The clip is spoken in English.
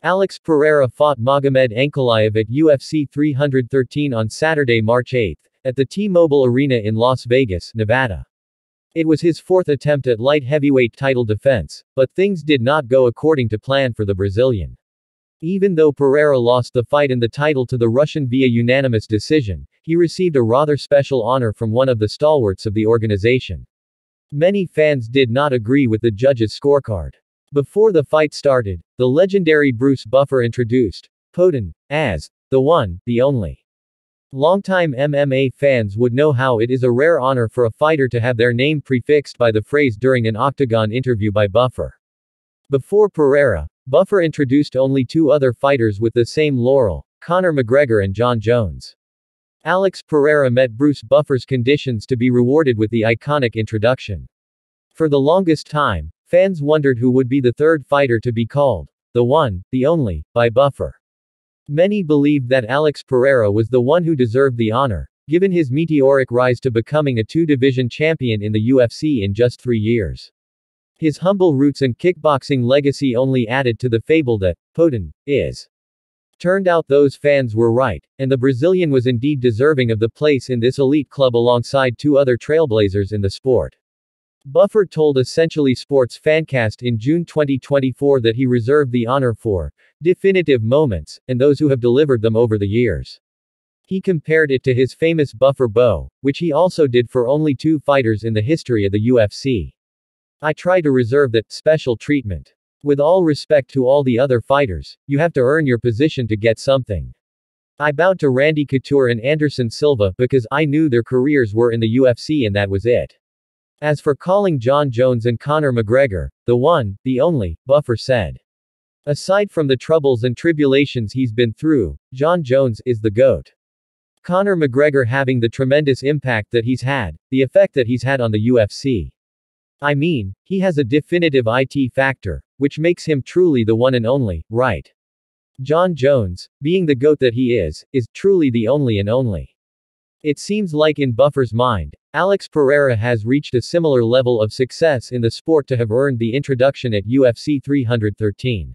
Alex Pereira fought Magomed Ankalaev at UFC 313 on Saturday, March 8, at the T-Mobile Arena in Las Vegas, Nevada. It was his fourth attempt at light heavyweight title defense, but things did not go according to plan for the Brazilian. Even though Pereira lost the fight and the title to the Russian via unanimous decision, he received a rather special honor from one of the stalwarts of the organization. Many fans did not agree with the judge's scorecard. Before the fight started, the legendary Bruce Buffer introduced Poatan as the one, the only. Longtime MMA fans would know how it is a rare honor for a fighter to have their name prefixed by the phrase during an octagon interview by Buffer. Before Pereira, Buffer introduced only two other fighters with the same laurel, Conor McGregor and Jon Jones. Alex Pereira met Bruce Buffer's conditions to be rewarded with the iconic introduction. For the longest time, fans wondered who would be the third fighter to be called the one, the only, by Buffer. Many believed that Alex Pereira was the one who deserved the honor, given his meteoric rise to becoming a two-division champion in the UFC in just 3 years. His humble roots and kickboxing legacy only added to the fable that Poatan is. Turned out those fans were right, and the Brazilian was indeed deserving of the place in this elite club alongside two other trailblazers in the sport. Buffer told Essentially Sports Fancast in June 2024 that he reserved the honor for definitive moments, and those who have delivered them over the years. He compared it to his famous Buffer bow, which he also did for only 2 fighters in the history of the UFC. I try to reserve that special treatment. With all respect to all the other fighters, you have to earn your position to get something. I bowed to Randy Couture and Anderson Silva because I knew their careers were in the UFC and that was it. As for calling Jon Jones and Conor McGregor the one, the only, Buffer said. Aside from the troubles and tribulations he's been through, Jon Jones is the GOAT. Conor McGregor having the tremendous impact that he's had, the effect that he's had on the UFC. I mean, he has a definitive IT factor, which makes him truly the one and only, right? Jon Jones, being the GOAT that he is truly the only and only. It seems like in Buffer's mind, Alex Pereira has reached a similar level of success in the sport to have earned the introduction at UFC 313.